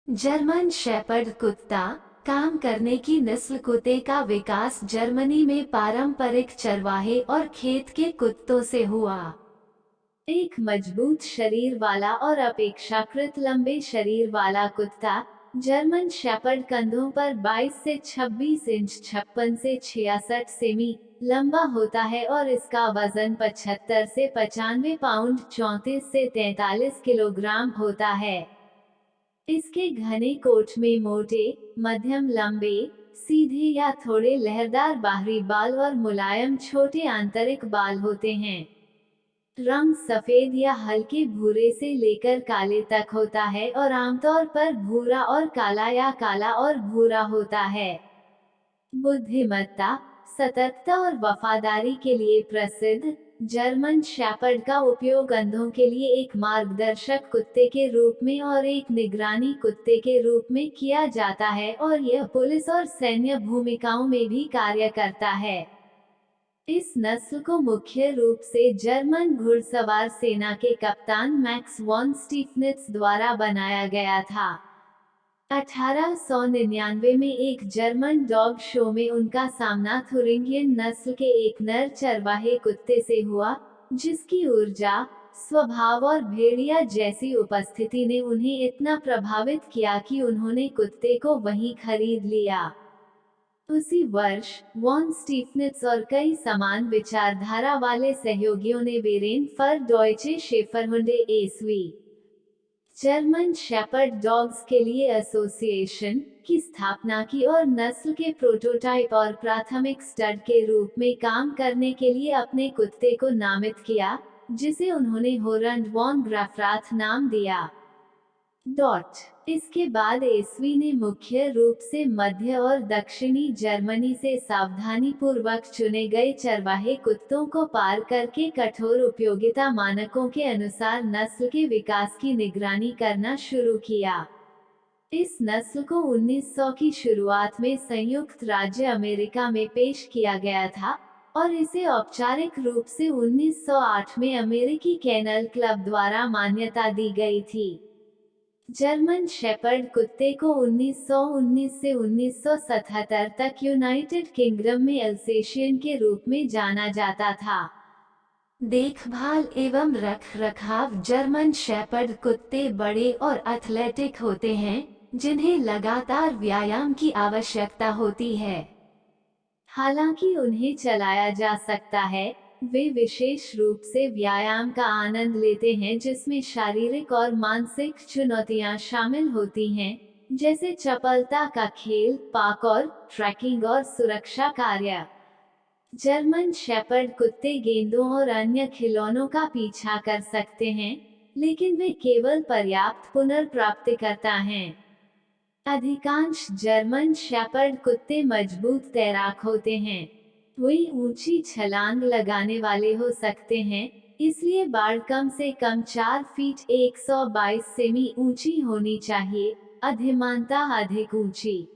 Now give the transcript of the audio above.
German shepherd कुत्ता काम करने की नस्ल कुत्ते का विकास जर्मनी में पारंपरिक चरवाहे और खेत के कुत्तों से हुआ। एक मजबूत शरीर वाला और अपेक्षाकृत लंबे शरीर वाला कुत्ता जर्मन शेपर्ड कंधों पर 22 से 26 इंच 56 से 66 सेमी लंबा होता है और इसका वजन 75 से 95 पाउंड 34 से 43 किलोग्राम होता है। इसके घने कोट में मोटे, मध्यम लंबे, सीधे या थोड़े लहरदार बाहरी बाल और मुलायम छोटे आंतरिक बाल होते हैं। रंग सफेद या हल्के भूरे से लेकर काले तक होता है और आमतौर पर भूरा और काला या काला और भूरा होता है। बुद्धिमत्ता, सतर्कता और वफादारी के लिए प्रसिद्ध, जर्मन शेपर्ड का उपयोग अंधों के लिए एक मार्गदर्शक कुत्ते के रूप में और एक निगरानी कुत्ते के रूप में किया जाता है और यह पुलिस और सैन्य भूमिकाओं में भी कार्य करता है। इस नस्ल को मुख्य रूप से जर्मन घुड़सवार सेना के कप्तान मैक्स वॉन स्टीफनिट्ज द्वारा बनाया गया था। 1899 में एक जर्मन डॉग शो में उनका सामना थुरिंगियन नस्ल के एक नर चरवाहे कुत्ते से हुआ, जिसकी ऊर्जा, स्वभाव और भेड़िया जैसी उपस्थिति ने उन्हें इतना प्रभावित किया कि उन्होंने कुत्ते को वहीं खरीद लिया। उसी वर्ष वॉन स्टीफनिट्ज और कई समान विचारधारा वाले सहयोगियों ने बेरेन फर डॉयचे शेफरहुंडे एसवी जर्मन शेपर्ड डॉग्स के लिए एसोसिएशन की स्थापना की और नस्ल के प्रोटोटाइप और प्राथमिक स्टड के रूप में काम करने के लिए अपने कुत्ते को नामित किया, जिसे उन्होंने होरंड वॉन ग्राफराथ नाम दिया। इसके बाद एसवी ने मुख्य रूप से मध्य और दक्षिणी जर्मनी से सावधानीपूर्वक चुने गए चरवाहे कुत्तों को पार करके कठोर उपयोगिता मानकों के अनुसार नस्ल के विकास की निगरानी करना शुरू किया। इस नस्ल को 1900 की शुरुआत में संयुक्त राज्य अमेरिका में पेश किया गया था और इसे औपचारिक रूप से 1908 में अमेरिकी केनल क्लब द्वारा मान्यता दी गई थी। जर्मन शेपर्ड कुत्ते को 1919 से 1977 तक यूनाइटेड किंगडम में अल्सेशियन के रूप में जाना जाता था। देखभाल एवं रखरखाव जर्मन शेपर्ड कुत्ते बड़े और एथलेटिक होते हैं, जिन्हें लगातार व्यायाम की आवश्यकता होती है। हालांकि उन्हें चलाया जा सकता है, वे विशेष रूप से व्यायाम का आनंद लेते हैं जिसमें शारीरिक और मानसिक चुनौतियां शामिल होती हैं, जैसे चपलता का खेल, पार्कोर, ट्रैकिंग और सुरक्षा कार्य। जर्मन शेपर्ड कुत्ते गेंदों और अन्य खिलौनों का पीछा कर सकते हैं, लेकिन वे केवल पर्याप्त पुनर्प्राप्ति करता हैं। अधिकांश जर्मन शेपर्ड कुत्ते मजबूत तैराक होते हैं। वे ऊंची छलांग लगाने वाले हो सकते हैं, इसलिए बाड़ कम से कम 4 फीट 122 सेमी ऊंची होनी चाहिए, अधिमानतः अधिक ऊंची।